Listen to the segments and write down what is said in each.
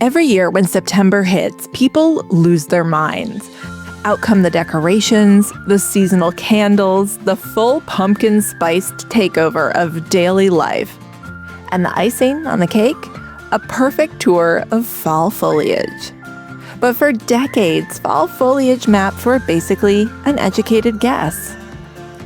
Every year when September hits, people lose their minds. Out come the decorations, the seasonal candles, the full pumpkin spiced takeover of daily life. And the icing on the cake? A perfect tour of fall foliage. But for decades, fall foliage maps were basically an educated guess.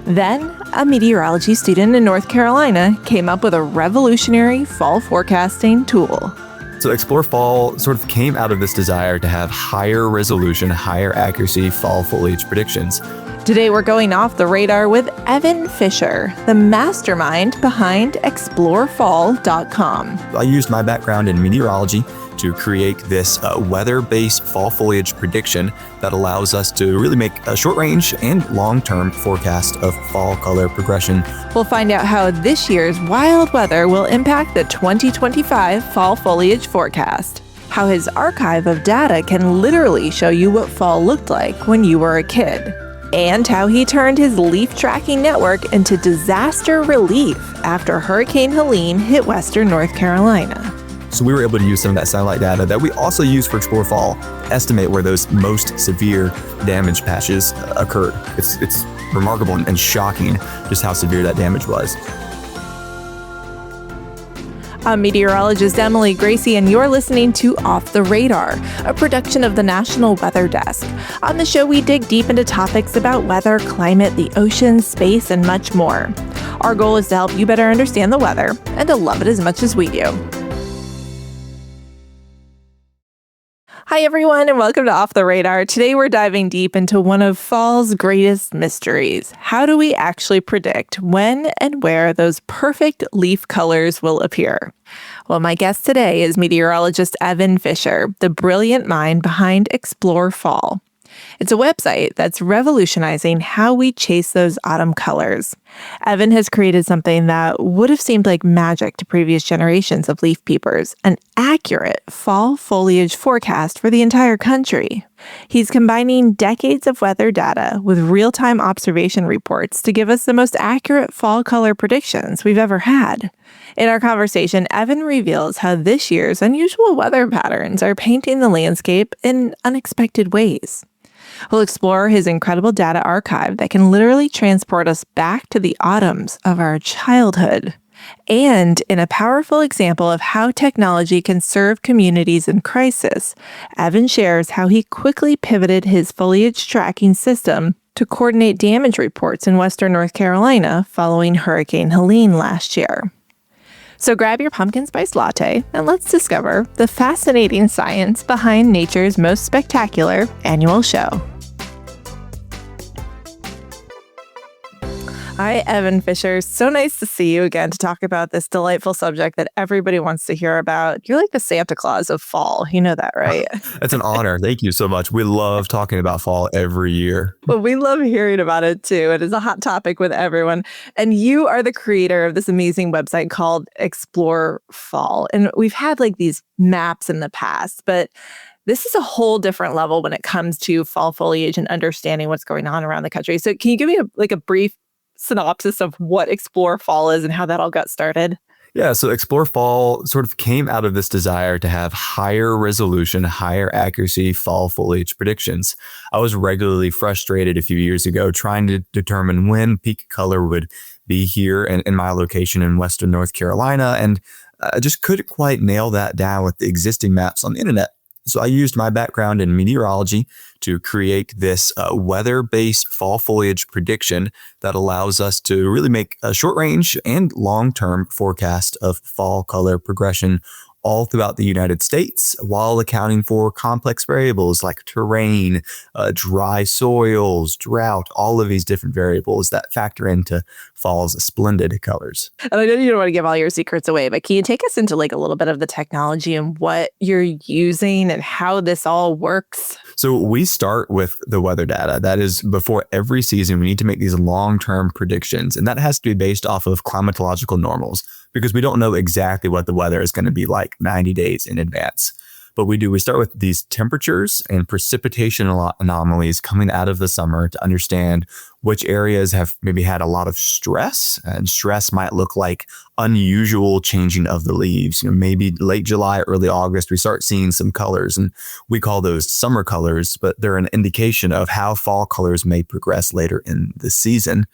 Then, a meteorology student in North Carolina came up with a revolutionary fall forecasting tool. So Explore Fall sort of came out of this desire to have higher resolution, higher accuracy fall foliage predictions. Today we're going off the radar with Evan Fisher, the mastermind behind explorefall.com. I used my background in meteorology to create this weather-based fall foliage prediction that allows us to really make a short-range and long-term forecast of fall color progression. We'll find out how this year's wild weather will impact the 2025 fall foliage forecast, how his archive of data can literally show you what fall looked like when you were a kid, and how he turned his leaf tracking network into disaster relief after Hurricane Helene hit western North Carolina. So we were able to use some of that satellite data that we also use for Explore Fall, estimate where those most severe damage patches occurred. It's remarkable and shocking just how severe that damage was. I'm meteorologist Emily Gracie, and you're listening to Off the Radar, a production of the National Weather Desk. On the show, we dig deep into topics about weather, climate, the ocean, space, and much more. Our goal is to help you better understand the weather and to love it as much as we do. Hi, everyone, and welcome to Off the Radar. Today, we're diving deep into one of fall's greatest mysteries. How do we actually predict when and where those perfect leaf colors will appear? Well, my guest today is meteorologist Evan Fisher, the brilliant mind behind Explore Fall. It's a website that's revolutionizing how we chase those autumn colors. Evan has created something that would have seemed like magic to previous generations of leaf peepers, an accurate fall foliage forecast for the entire country. He's combining decades of weather data with real-time observation reports to give us the most accurate fall color predictions we've ever had. In our conversation, Evan reveals how this year's unusual weather patterns are painting the landscape in unexpected ways. We'll explore his incredible data archive that can literally transport us back to the autumns of our childhood. And in a powerful example of how technology can serve communities in crisis, Evan shares how he quickly pivoted his foliage tracking system to coordinate damage reports in western North Carolina following Hurricane Helene last year. So grab your pumpkin spice latte and let's discover the fascinating science behind nature's most spectacular annual show. Hi, Evan Fisher. So nice to see you again to talk about this delightful subject that everybody wants to hear about. You're like the Santa Claus of fall. You know that, right? That's an honor. Thank you so much. We love talking about fall every year. Well, we love hearing about it too. It is a hot topic with everyone. And you are the creator of this amazing website called Explore Fall. And we've had like these maps in the past, but this is a whole different level when it comes to fall foliage and understanding what's going on around the country. So can you give me a brief synopsis of what Explore Fall is and how that all got started? Yeah, so Explore Fall sort of came out of this desire to have higher resolution, higher accuracy fall foliage predictions. I was regularly frustrated a few years ago trying to determine when peak color would be here in my location in western North Carolina, and I just couldn't quite nail that down with the existing maps on the internet. So I used my background in meteorology to create this weather-based fall foliage prediction that allows us to really make a short-range and long-term forecast of fall color progression all throughout the United States while accounting for complex variables like terrain, dry soils, drought, all of these different variables that factor into fall's splendid colors. And I know you don't want to give all your secrets away, but can you take us into like a little bit of the technology and what you're using and how this all works? So we start with the weather data. That is, before every season, we need to make these long-term predictions, and that has to be based off of climatological normals because we don't know exactly what the weather is going to be like 90 days in advance. what we start with these temperatures and precipitation anomalies coming out of the summer to understand which areas have maybe had a lot of stress. And stress might look like unusual changing of the leaves. Maybe late July, early August, we start seeing some colors, and we call those summer colors, but they're an indication of how fall colors may progress later in the season.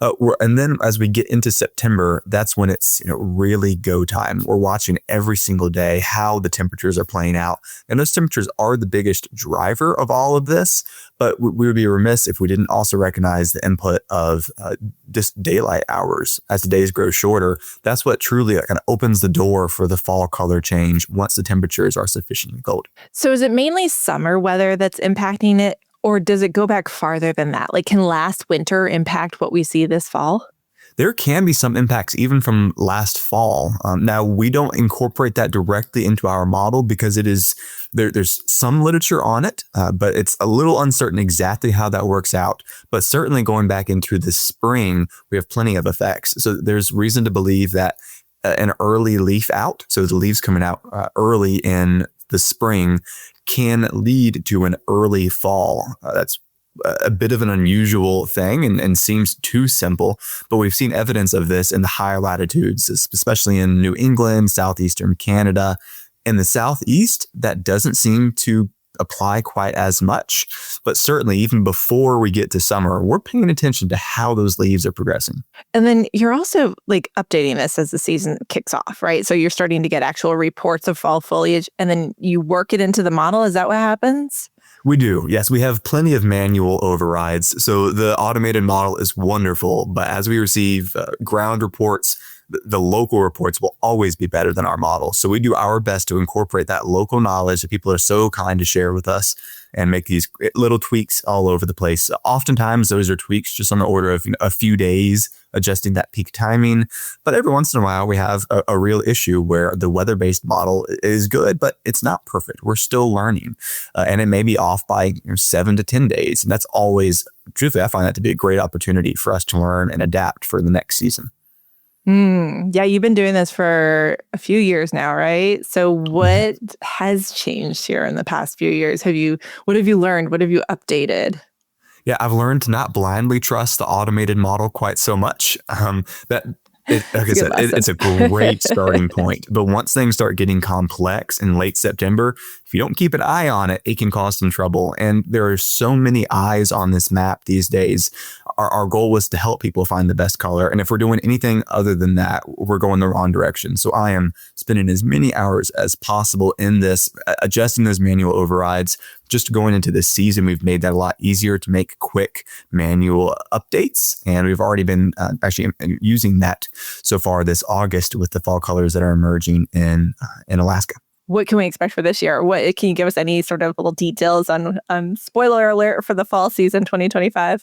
And then as we get into September, that's when it's really go time. We're watching every single day how the temperatures are playing out. And those temperatures are the biggest driver of all of this. But we would be remiss if we didn't also recognize the input of just daylight hours. As the days grow shorter, that's what truly kind of opens the door for the fall color change once the temperatures are sufficiently cold. So is it mainly summer weather that's impacting it? Or does it go back farther than that? Like, can last winter impact what we see this fall? There can be some impacts even from last fall. Now, we don't incorporate that directly into our model because there's some literature on it, but it's a little uncertain exactly how that works out. But certainly going back into the spring, we have plenty of effects. So there's reason to believe that an early leaf out, so the leaves coming out early in the spring, can lead to an early fall. That's a bit of an unusual thing and seems too simple, but we've seen evidence of this in the higher latitudes, especially in New England, southeastern Canada. In the southeast, that doesn't seem to apply quite as much, but certainly even before we get to summer, we're paying attention to how those leaves are progressing. And then you're also like updating this as the season kicks off, right? So you're starting to get actual reports of fall foliage and then you work it into the model. Is that what happens? We do. Yes, we have plenty of manual overrides. So the automated model is wonderful, but as we receive ground reports, the local reports will always be better than our model. So we do our best to incorporate that local knowledge that people are so kind to share with us and make these little tweaks all over the place. Oftentimes, those are tweaks just on the order of a few days, adjusting that peak timing. But every once in a while, we have a real issue where the weather-based model is good, but it's not perfect. We're still learning. And it may be off by 7 to 10 days. And that's always, truthfully, I find that to be a great opportunity for us to learn and adapt for the next season. Yeah, you've been doing this for a few years now, right? So what has changed here in the past few years? What have you learned? What have you updated? Yeah, I've learned to not blindly trust the automated model quite so much. Like I said, it's a great starting point. But once things start getting complex in late September, if you don't keep an eye on it, it can cause some trouble. And there are so many eyes on this map these days. Our goal was to help people find the best color. And if we're doing anything other than that, we're going the wrong direction. So I am spending as many hours as possible in this, adjusting those manual overrides. Just going into this season, we've made that a lot easier to make quick manual updates. And we've already been actually using that so far this August with the fall colors that are emerging in Alaska. What can we expect for this year? What can you give us any sort of little details on spoiler alert for the fall season 2025?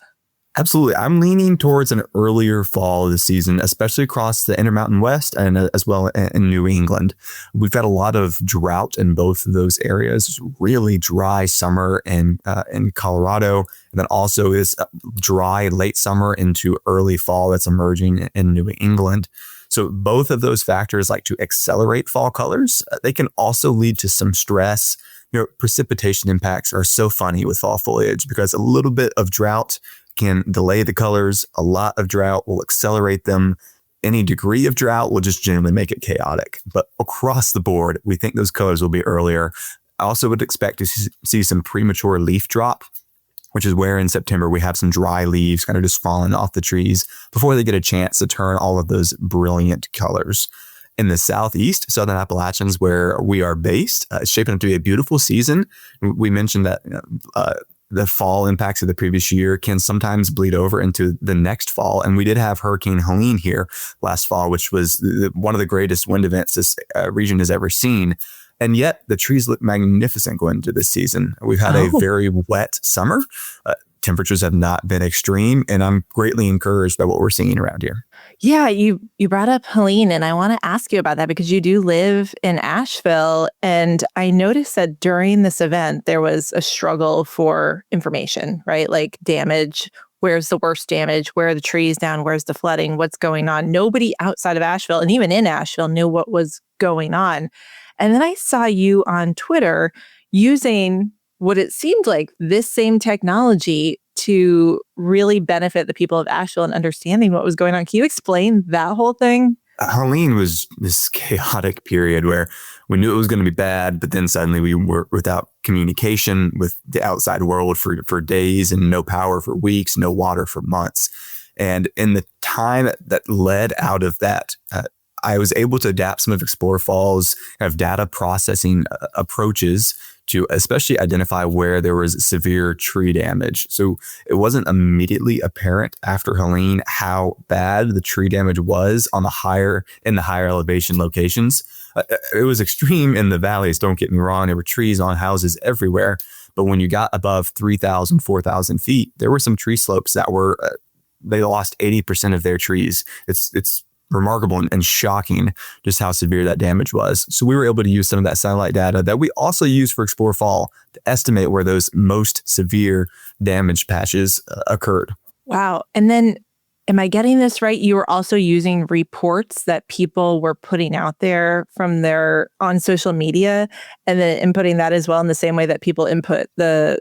Absolutely. I'm leaning towards an earlier fall this season, especially across the Intermountain West and as well in New England. We've got a lot of drought in both of those areas, really dry summer in Colorado, and then also is dry late summer into early fall that's emerging in New England. So both of those factors like to accelerate fall colors. They can also lead to some stress. Precipitation impacts are so funny with fall foliage because a little bit of drought can delay the colors. A lot of drought will accelerate them. Any degree of drought will just generally make it chaotic. But across the board, we think those colors will be earlier. I also would expect to see some premature leaf drop, which is where in September we have some dry leaves kind of just falling off the trees before they get a chance to turn all of those brilliant colors. In the southeast, Southern Appalachians, where we are based, it's shaping up to be a beautiful season. We mentioned that the fall impacts of the previous year can sometimes bleed over into the next fall. And we did have Hurricane Helene here last fall, which was one of the greatest wind events this region has ever seen. And yet the trees look magnificent going into this season. We've had a very wet summer. Temperatures have not been extreme, and I'm greatly encouraged by what we're seeing around here. Yeah, you brought up Helene, and I want to ask you about that because you do live in Asheville, and I noticed that during this event, there was a struggle for information, right? Like damage, where's the worst damage? Where are the trees down? Where's the flooding? What's going on? Nobody outside of Asheville, and even in Asheville, knew what was going on. And then I saw you on Twitter using what it seemed like this same technology to really benefit the people of Asheville and understanding what was going on. Can you explain that whole thing? Helene was this chaotic period where we knew it was going to be bad, but then suddenly we were without communication with the outside world for days, and no power for weeks, no water for months. And in the time that led out of that, I was able to adapt some of Explore Falls kind of data processing approaches to especially identify where there was severe tree damage. So it wasn't immediately apparent after Helene how bad the tree damage was on the higher elevation locations. It was extreme in the valleys, don't get me wrong. There were trees on houses everywhere. But when you got above 3,000, 4,000 feet, there were some tree slopes that were, they lost 80% of their trees. It's remarkable and shocking just how severe that damage was. So we were able to use some of that satellite data that we also use for Explore Fall to estimate where those most severe damage patches occurred. Wow. And then, am I getting this right? You were also using reports that people were putting out there from their on social media, and then inputting that as well in the same way that people input the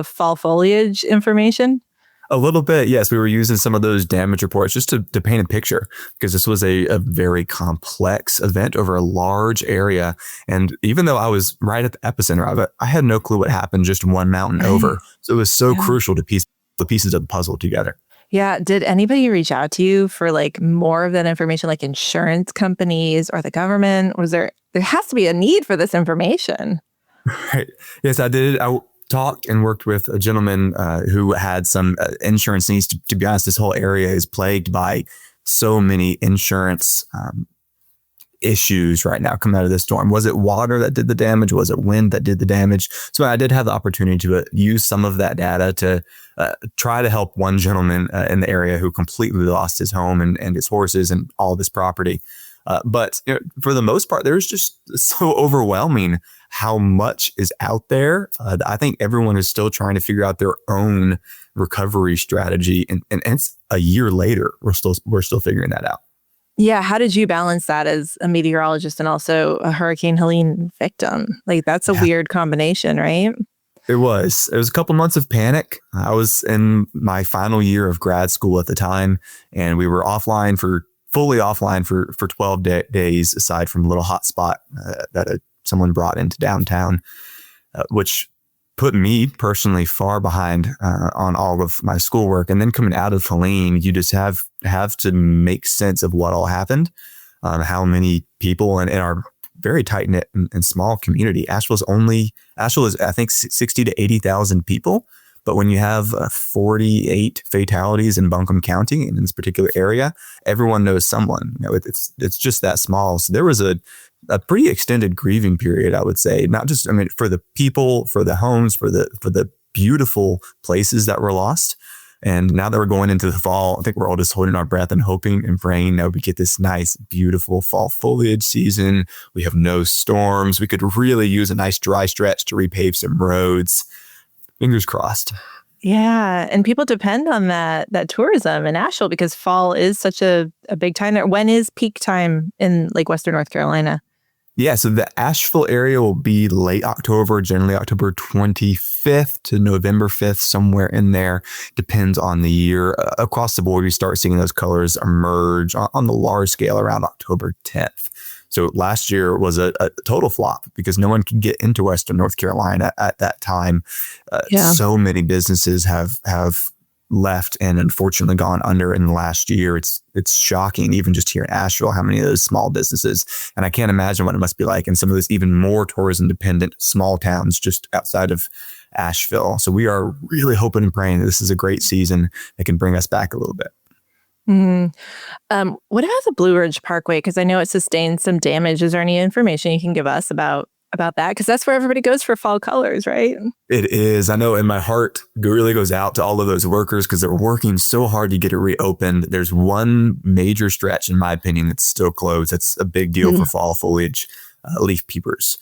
fall foliage information? A little bit, yes. We were using some of those damage reports just to paint a picture, because this was a very complex event over a large area. And even though I was right at the epicenter of it, I had no clue what happened just one mountain over. So it was so crucial to piece the pieces of the puzzle together. Yeah. Did anybody reach out to you for like more of that information, like insurance companies or the government? There has to be a need for this information. Right. Yes, I did. I talked and worked with a gentleman who had some insurance needs. To be honest, this whole area is plagued by so many insurance issues right now coming out of this storm. Was it water that did the damage? Was it wind that did the damage? So I did have the opportunity to use some of that data to try to help one gentleman in the area who completely lost his home and his horses and all of his property. But for the most part, there's just so overwhelming how much is out there. I think everyone is still trying to figure out their own recovery strategy, and it's a year later. We're still figuring that out. Yeah. How did you balance that as a meteorologist and also a Hurricane Helene victim? Like, that's a weird combination, right? It was a couple months of panic. I was in my final year of grad school at the time, and we were fully offline for 12 days, aside from a little hotspot that someone brought into downtown, which put me personally far behind on all of my schoolwork. And then coming out of Helene, you just have to make sense of what all happened, how many people in our very tight knit and small community. Asheville is, I think, 60 to 80,000 people. But when you have 48 fatalities in Buncombe County in this particular area, everyone knows someone. It's just that small. So there was a pretty extended grieving period, I would say, not just, for the people, for the homes, for the beautiful places that were lost. And now that we're going into the fall, I think we're all just holding our breath and hoping and praying that we get this nice, beautiful fall foliage season. We have no storms. We could really use a nice dry stretch to repave some roads. Fingers crossed. Yeah. And people depend on that tourism in Asheville because fall is such a big time there. When is peak time in like Western North Carolina? Yeah. So the Asheville area will be late October, generally October 25th to November 5th, somewhere in there. Depends on the year. Across the board, you start seeing those colors emerge on the large scale around October 10th. So last year was a total flop because no one could get into Western North Carolina at that time. So many businesses have left and unfortunately gone under in the last year. It's shocking, even just here in Asheville, how many of those small businesses. And I can't imagine what it must be like in some of those even more tourism dependent small towns just outside of Asheville. So we are really hoping and praying that this is a great season that can bring us back a little bit. Mm-hmm. What about the Blue Ridge Parkway? Because I know it sustained some damage. Is there any information you can give us about that? Because that's where everybody goes for fall colors, right? It is. I know, and my heart really goes out to all of those workers because they're working so hard to get it reopened. There's one major stretch, in my opinion, that's still closed. That's a big deal for fall foliage leaf peepers.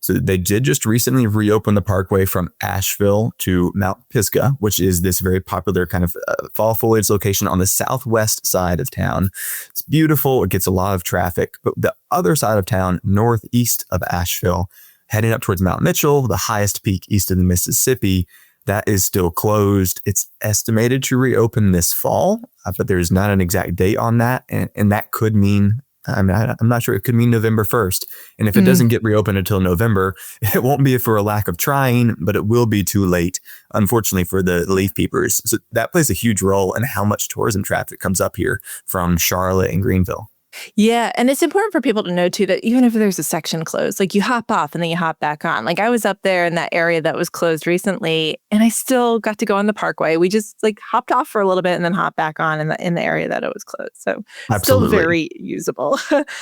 So they did just recently reopen the parkway from Asheville to Mount Pisgah, which is this very popular kind of fall foliage location on the southwest side of town. It's beautiful. It gets a lot of traffic. But the other side of town, northeast of Asheville, heading up towards Mount Mitchell, the highest peak east of the Mississippi, that is still closed. It's estimated to reopen this fall, but there's not an exact date on that. And that could mean, I'm not sure, it could mean November 1st. And if it doesn't get reopened until November, it won't be for a lack of trying, but it will be too late, unfortunately, for the leaf peepers. So that plays a huge role in how much tourism traffic comes up here from Charlotte and Greenville. Yeah. And it's important for people to know, too, that even if there's a section closed, like you hop off and then you hop back on. Like I was up there in that area that was closed recently, and I still got to go on the parkway. We just like hopped off for a little bit and then hopped back on in the area that it was closed. So Absolutely. Still very usable.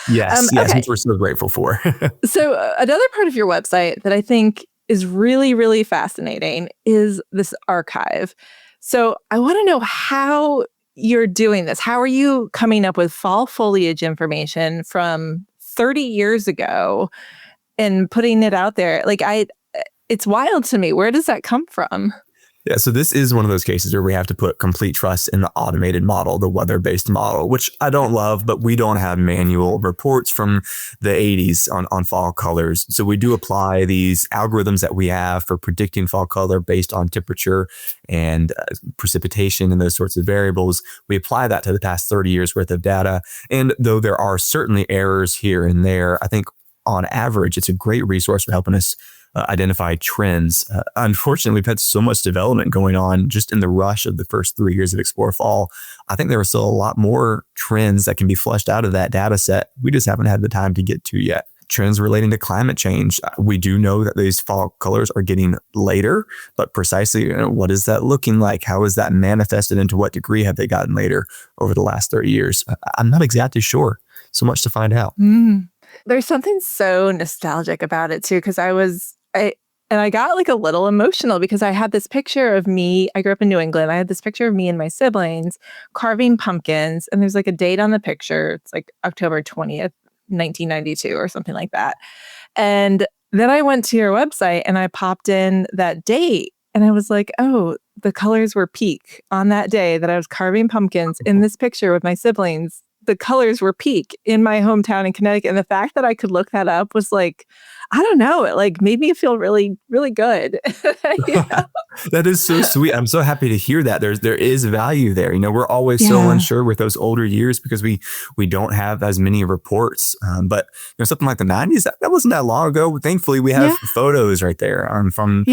Yes, Okay. which we're so grateful for. So another part of your website that I think is really, really fascinating is this archive. So I want to know how you're doing this. How are you coming up with fall foliage information from 30 years ago and putting it out there? Like it's wild to me. Where does that come from? Yeah, so this is one of those cases where we have to put complete trust in the automated model, the weather-based model, which I don't love, but we don't have manual reports from the 80s on fall colors. So we do apply these algorithms that we have for predicting fall color based on temperature and precipitation and those sorts of variables. We apply that to the past 30 years worth of data. And though there are certainly errors here and there, I think on average, it's a great resource for helping us identify trends. Unfortunately, we've had so much development going on just in the rush of the first 3 years of Explore Fall. I think there are still a lot more trends that can be fleshed out of that data set. We just haven't had the time to get to yet. Trends relating to climate change. We do know that these fall colors are getting later, but precisely what is that looking like? How is that manifested, and to what degree have they gotten later over the last 30 years? I'm not exactly sure. So much to find out. There's something so nostalgic about it too, because I got like a little emotional because I had this picture of me. I grew up in New England. I had this picture of me and my siblings carving pumpkins, and there's like a date on the picture. It's like October 20th, 1992 or something like that. And then I went to your website and I popped in that date, and I was like, oh, the colors were peak on that day that I was carving pumpkins in this picture with my siblings. The colors were peak in my hometown in Connecticut. And the fact that I could look that up was like, I don't know, it like made me feel really, really good. You know? That is so sweet. I'm so happy to hear that. There is value there. We're always so unsure with those older years because we don't have as many reports. But something like the 90s, that wasn't that long ago. Thankfully, we have photos right there from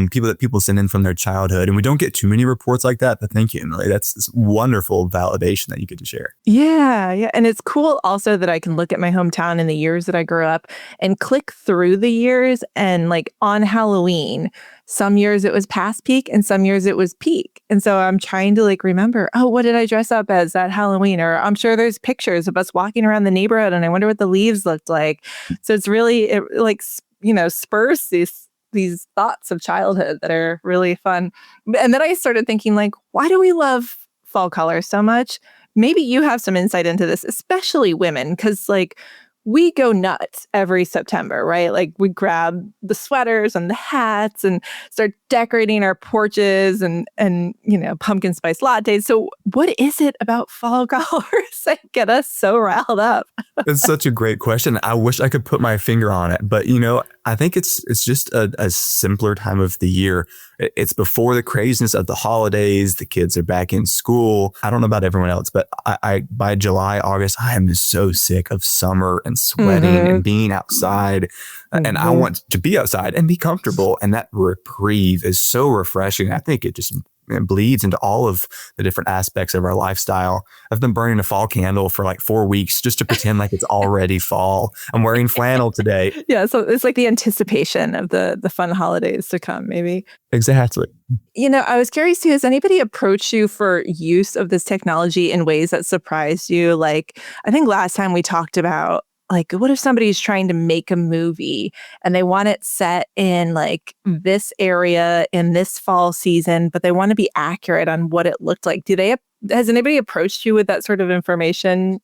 people that people send in from their childhood. And we don't get too many reports like that. But thank you, Emily. That's wonderful validation that you get to share. Yeah. And it's cool also that I can look at my hometown in the years that I grew up and click through the years, and like on Halloween, some years it was past peak and some years it was peak. And so I'm trying to like remember, oh, what did I dress up as that Halloween? Or I'm sure there's pictures of us walking around the neighborhood and I wonder what the leaves looked like. So it's really, it like, spurs these thoughts of childhood that are really fun. And then I started thinking like, why do we love fall colors so much? Maybe you have some insight into this, especially women, because like we go nuts every September, right? Like we grab the sweaters and the hats and start decorating our porches and pumpkin spice lattes. So what is it about fall colors that get us so riled up? It's such a great question. I wish I could put my finger on it, but I think it's just a simpler time of the year. It's before the craziness of the holidays. The kids are back in school. I don't know about everyone else, but I by July, August, I am just so sick of summer and sweating and being outside. And I want to be outside and be comfortable. And that reprieve is so refreshing. I think it just bleeds into all of the different aspects of our lifestyle. I've been burning a fall candle for like 4 weeks just to pretend like it's already fall. I'm wearing flannel today. Yeah, so it's like the anticipation of the fun holidays to come, maybe. Exactly. I was curious too, has anybody approached you for use of this technology in ways that surprised you? Like, I think last time we talked about, like, what if somebody's trying to make a movie and they want it set in like this area in this fall season, but they want to be accurate on what it looked like? Has anybody approached you with that sort of information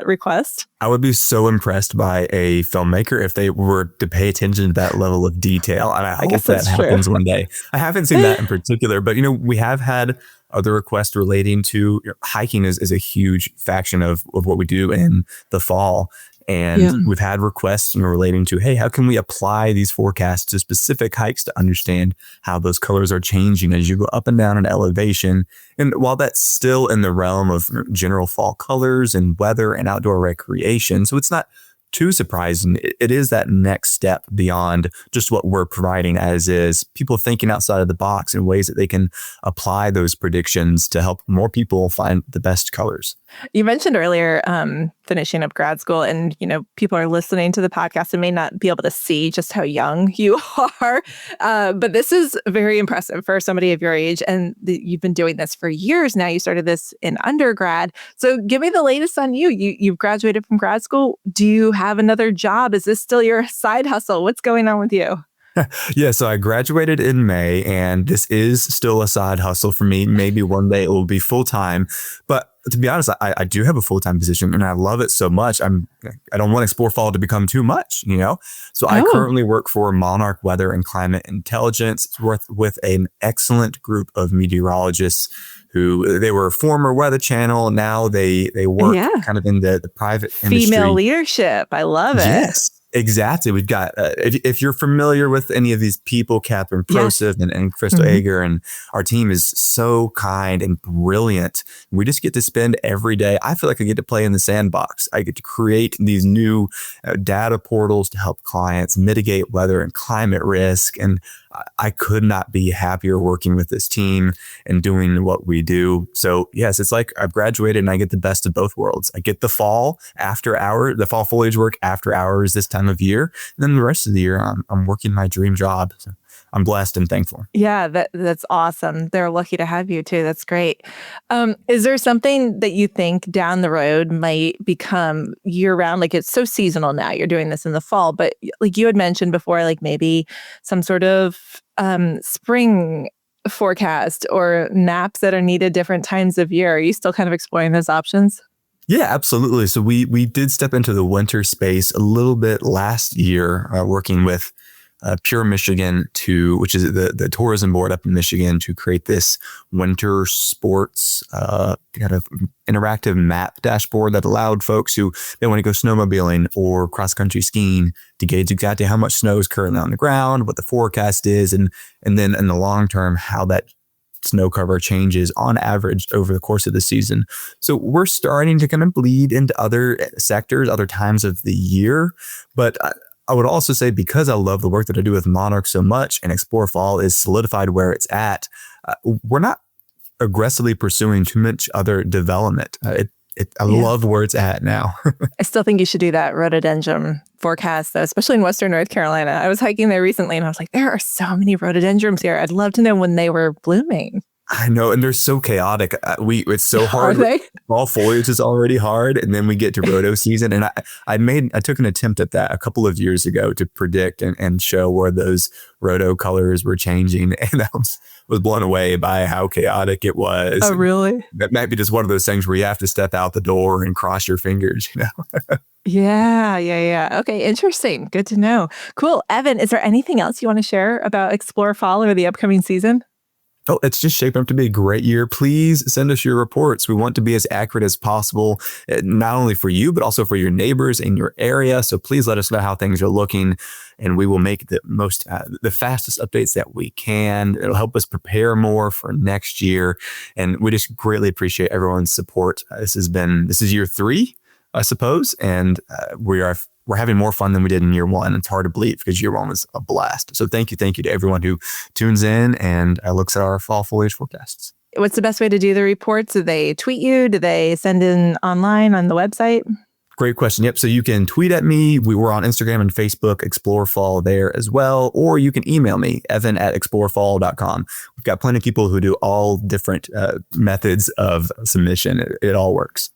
request? I would be so impressed by a filmmaker if they were to pay attention to that level of detail. And I I hope guess that that's true. happens one day. I haven't seen that in particular, but we have had other requests relating to hiking is a huge faction of what we do in the fall. And we've had requests relating to, hey, how can we apply these forecasts to specific hikes to understand how those colors are changing as you go up and down an elevation? And while that's still in the realm of general fall colors and weather and outdoor recreation, so it's not too surprising, it is that next step beyond just what we're providing as is, people thinking outside of the box in ways that they can apply those predictions to help more people find the best colors. You mentioned earlier finishing up grad school, and people are listening to the podcast and may not be able to see just how young you are, but this is very impressive for somebody of your age, and you've been doing this for years now. You started this in undergrad, so give me the latest on you. You've graduated from grad school. Do you have another job? Is this still your side hustle? What's going on with you? Yeah, so I graduated in May, and this is still a side hustle for me. Maybe one day it will be full time, but to be honest, I do have a full time position, and I love it so much. I don't want Explore Fall to become too much, So I currently work for Monarch Weather and Climate Intelligence. It's with an excellent group of meteorologists who they were former Weather Channel. Now they work kind of in the private industry. Female leadership. I love it. Yes. Exactly. We've got, if you're familiar with any of these people, Catherine Prosif and Crystal Ager, and our team is so kind and brilliant. We just get to spend every day. I feel like I get to play in the sandbox. I get to create these new data portals to help clients mitigate weather and climate risk. And I could not be happier working with this team and doing what we do. So yes, it's like I've graduated and I get the best of both worlds. I get the fall foliage work after hours this time of year. And then the rest of the year, I'm working my dream job. So I'm blessed and thankful. Yeah, that's awesome. They're lucky to have you too. That's great. Is there something that you think down the road might become year round? Like, it's so seasonal now. You're doing this in the fall, but like you had mentioned before, like maybe some sort of spring forecast or maps that are needed different times of year. Are you still kind of exploring those options? Yeah, absolutely. So we did step into the winter space a little bit last year, working with Pure Michigan, which is the tourism board up in Michigan, to create this winter sports kind of interactive map dashboard that allowed folks who they want to go snowmobiling or cross country skiing to gauge exactly how much snow is currently on the ground, what the forecast is, and then in the long term how that snow cover changes on average over the course of the season. So we're starting to kind of bleed into other sectors, other times of the year, but I would also say, because I love the work that I do with Monarch so much and Explore Fall is solidified where it's at, we're not aggressively pursuing too much other development. I love where it's at now. I still think you should do that rhododendron forecast, though, especially in Western North Carolina. I was hiking there recently and I was like, there are so many rhododendrons here. I'd love to know when they were blooming. I know, and they're so chaotic. It's so hard. Are they? Fall foliage is already hard, and then we get to rhodo season. And I took an attempt at that a couple of years ago to predict and show where those rhodo colors were changing, and I was blown away by how chaotic it was. Oh, really? That might be just one of those things where you have to step out the door and cross your fingers, Yeah. Okay, interesting. Good to know. Cool. Evan, is there anything else you want to share about Explore Fall or the upcoming season? Oh, it's just shaping up to be a great year. Please send us your reports. We want to be as accurate as possible, not only for you, but also for your neighbors in your area. So please let us know how things are looking, and we will make the fastest updates that we can. It'll help us prepare more for next year. And we just greatly appreciate everyone's support. This is year 3, I suppose. And we're having more fun than we did in year 1. It's hard to believe because year 1 was a blast. So thank you to everyone who tunes in and looks at our fall foliage forecasts. What's the best way to do the reports? Do they tweet you? Do they send in online on the website? Great question. Yep. So you can tweet at me. We were on Instagram and Facebook, Explore Fall there as well. Or you can email me, evan@explorefall.com. We've got plenty of people who do all different methods of submission. It all works.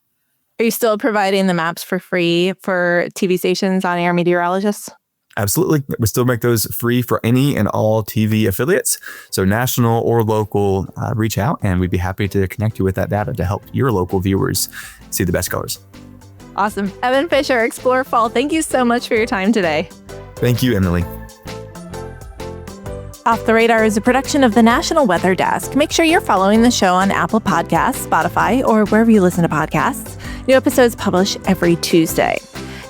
Are you still providing the maps for free for TV stations, on-air meteorologists? Absolutely. We still make those free for any and all TV affiliates. So national or local, reach out and we'd be happy to connect you with that data to help your local viewers see the best colors. Awesome. Evan Fisher, Explore Fall, thank you so much for your time today. Thank you, Emily. Off the Radar is a production of the National Weather Desk. Make sure you're following the show on Apple Podcasts, Spotify, or wherever you listen to podcasts. New episodes publish every Tuesday.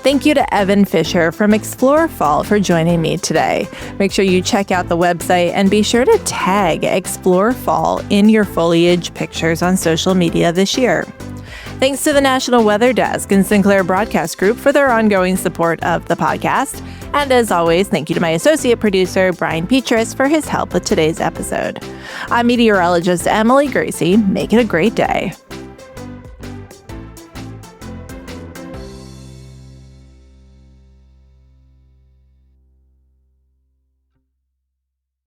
Thank you to Evan Fisher from Explore Fall for joining me today. Make sure you check out the website and be sure to tag Explore Fall in your foliage pictures on social media this year. Thanks to the National Weather Desk and Sinclair Broadcast Group for their ongoing support of the podcast. And as always, thank you to my associate producer, Brian Petras, for his help with today's episode. I'm meteorologist Emily Gracie. Make it a great day.